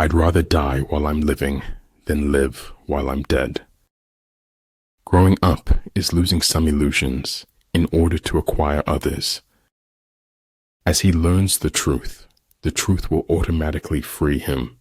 I'd rather die while I'm living than live while I'm dead. Growing up is losing some illusions in order to acquire others. As he learns the truth will automatically free him.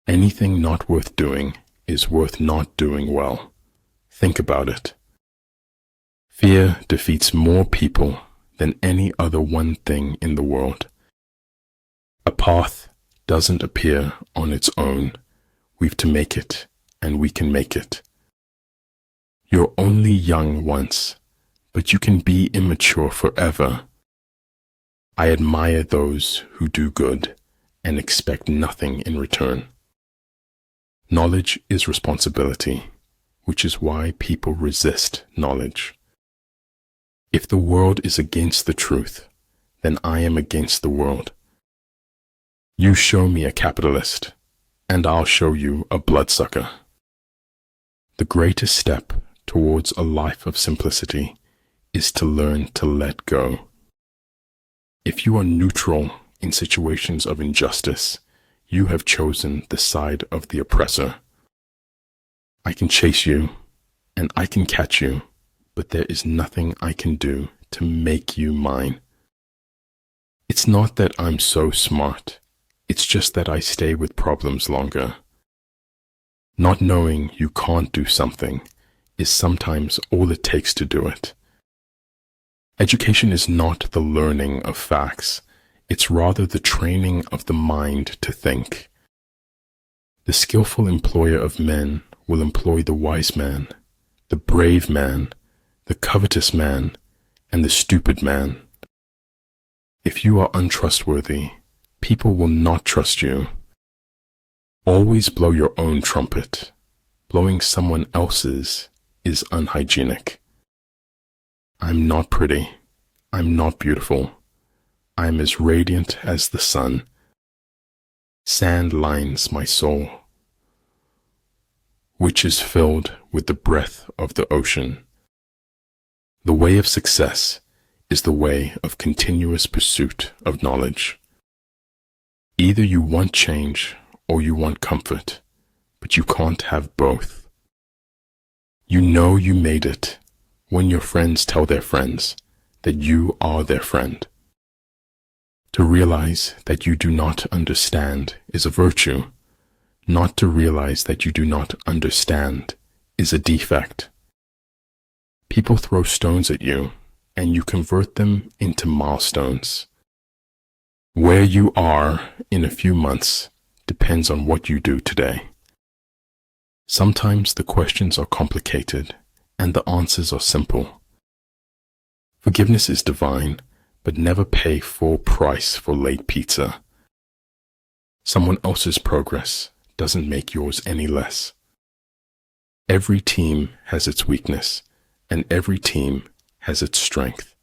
Anything not worth doing is worth not doing well. Think about it. Fear defeats more people than any other one thing in the world. A path doesn't appear on its own. We've to make it, and we can make it. You're only young once, but you can be immature forever. I admire those who do good and expect nothing in return. Knowledge is responsibility, which is why people resist knowledge. If the world is against the truth, then I am against the world. You show me a capitalist, and I'll show you a bloodsucker. The greatest step towards a life of simplicity is to learn to let go. If you are neutral in situations of injustice, you have chosen the side of the oppressor. I can chase you, and I can catch you, but there is nothing I can do to make you mine. It's not that I'm so smart, it's just that I stay with problems longer. Not knowing you can't do something is sometimes all it takes to do it. Education is not the learning of facts, it's rather the training of the mind to think. The skillful employer of men will employ the wise man, the brave man, the covetous man, and the stupid man. If you are untrustworthy, people will not trust you. Always blow your own trumpet. Blowing someone else's is unhygienic. I'm not pretty. I'm not beautiful. I'm as radiant as the sun. Sand lines my soul, which is filled with the breath of the ocean. The way of success is the way of continuous pursuit of knowledge. Either you want change or you want comfort, but you can't have both. You know you made it when your friends tell their friends that you are their friend. To realize that you do not understand is a virtue. Not to realize that you do not understand is a defect. People throw stones at you, and you convert them into milestones. Where you are in a few months depends on what you do today. Sometimes the questions are complicated, and the answers are simple. Forgiveness is divine, but never pay full price for late pizza. Someone else's progress doesn't make yours any less. Every team has its weakness, and every team has its strength.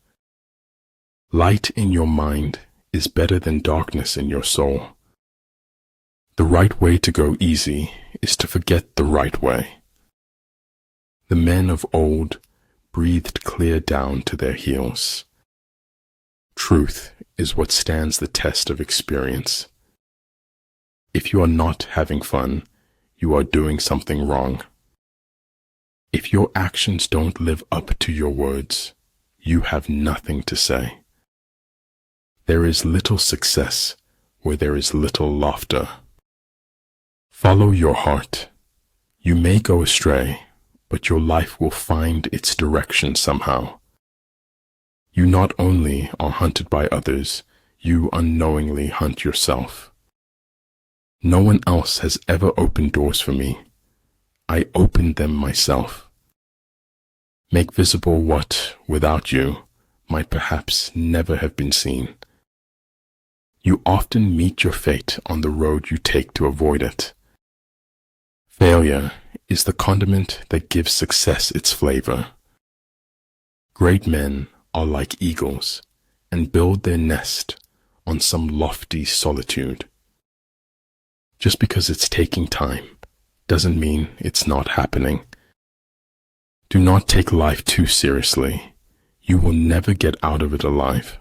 Light in your mind is better than darkness in your soul. The right way to go easy is to forget the right way. The men of old breathed clear down to their heels. Truth is what stands the test of experience. If you are not having fun, you are doing something wrong. If your actions don't live up to your words, you have nothing to say. There is little success where there is little laughter. Follow your heart. You may go astray, but your life will find its direction somehow. You not only are hunted by others, you unknowingly hunt yourself. No one else has ever opened doors for me. I opened them myself. Make visible what, without you, might perhaps never have been seen. You often meet your fate on the road you take to avoid it. Failure is the condiment that gives success its flavor. Great men are like eagles and build their nest on some lofty solitude. Just because it's taking time doesn't mean it's not happening. Do not take life too seriously. You will never get out of it alive.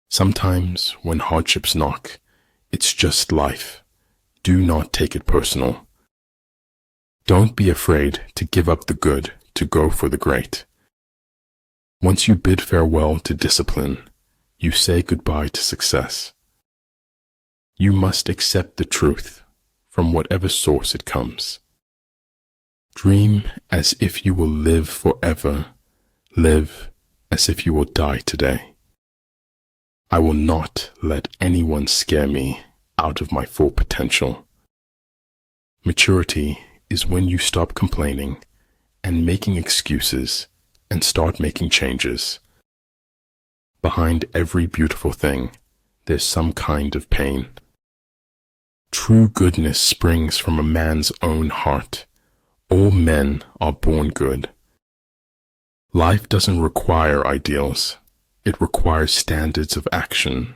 Sometimes when hardships knock, It's just life. Do not take it personal. Don't be afraid to give up the good to go for the great. Once you bid farewell to discipline, you say goodbye to success. You must accept the truth from whatever source it comes. Dream as if you will live forever. Live as if you will die today. I will not let anyone scare me out of my full potential. Maturity is when you stop complaining and making excuses and start making changes. Behind every beautiful thing, there's some kind of pain. True goodness springs from a man's own heart. All men are born good. Life doesn't require ideals. It requires standards of action.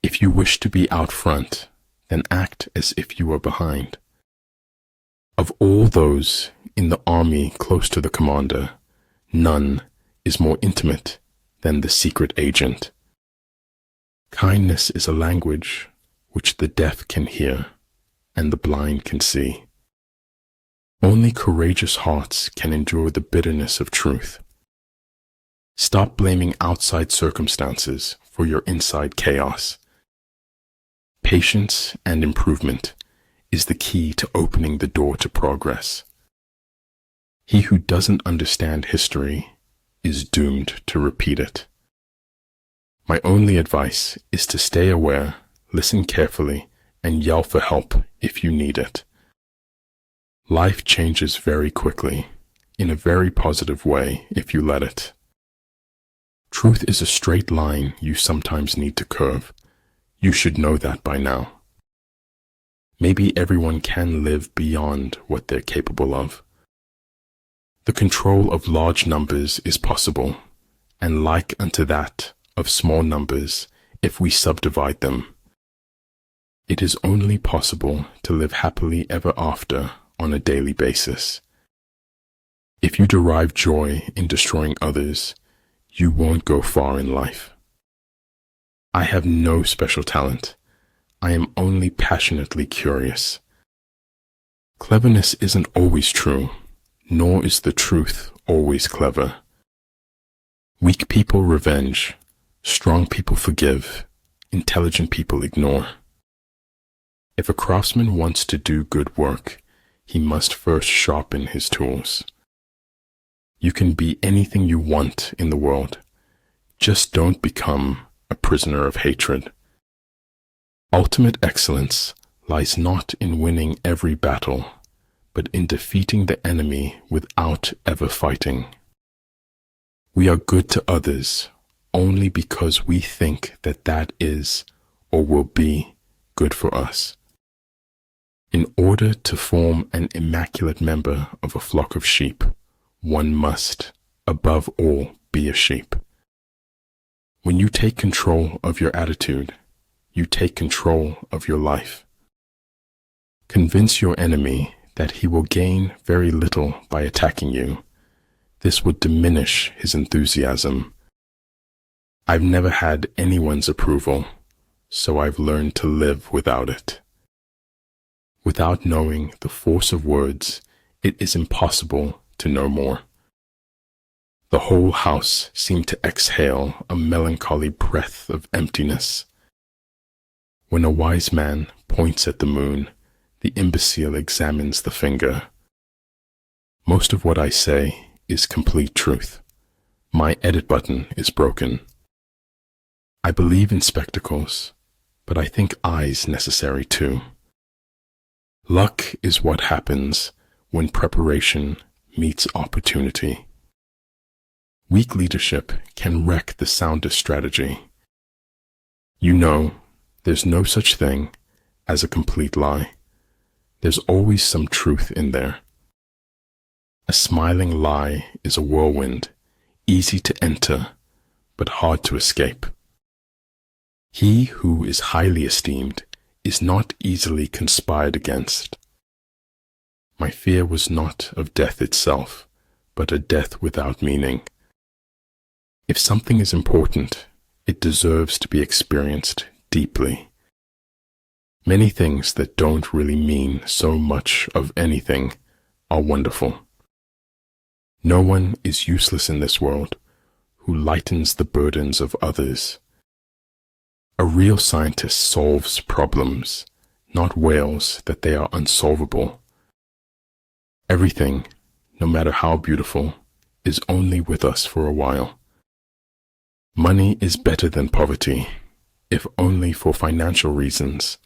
If you wish to be out front, then act as if you were behind. Of all those in the army close to the commander, none is more intimate than the secret agent. Kindness is a language which the deaf can hear and the blind can see. Only courageous hearts can endure the bitterness of truth. Stop blaming outside circumstances for your inside chaos. Patience and improvement is the key to opening the door to progress. He who doesn't understand history is doomed to repeat it. My only advice is to stay aware, listen carefully, and yell for help if you need it. Life changes very quickly, in a very positive way if you let it. Truth is a straight line you sometimes need to curve. You should know that by now. Maybe everyone can live beyond what they're capable of. The control of large numbers is possible, and like unto that of small numbers if we subdivide them. It is only possible to live happily ever after on a daily basis. If you derive joy in destroying others, you won't go far in life. I have no special talent. I am only passionately curious. Cleverness isn't always true, nor is the truth always clever. Weak people revenge, strong people forgive, intelligent people ignore. If a craftsman wants to do good work, he must first sharpen his tools. You can be anything you want in the world. Just don't become a prisoner of hatred. Ultimate excellence lies not in winning every battle, but in defeating the enemy without ever fighting. We are good to others only because we think that that is or will be good for us. In order to form an immaculate member of a flock of sheep, one must, above all, be a sheep. When you take control of your attitude, you take control of your life. Convince your enemy that he will gain very little by attacking you. This would diminish his enthusiasm. I've never had anyone's approval, so I've learned to live without it. Without knowing the force of words, it is impossible to know more. The whole house seemed to exhale a melancholy breath of emptiness. When a wise man points at the moon, the imbecile examines the finger. Most of what I say is complete truth. My edit button is broken. I believe in spectacles, but I think eyes necessary too. Luck is what happens when preparation meets opportunity. Weak leadership can wreck the soundest strategy. You know, there's no such thing as a complete lie. There's always some truth in there. A smiling lie is a whirlwind, easy to enter, but hard to escape. He who is highly esteemed is not easily conspired against. My fear was not of death itself, but a death without meaning. If something is important, it deserves to be experienced deeply. Many things that don't really mean so much of anything are wonderful. No one is useless in this world who lightens the burdens of others. A real scientist solves problems, not wails that they are unsolvable. Everything, no matter how beautiful, is only with us for a while. Money is better than poverty, if only for financial reasons.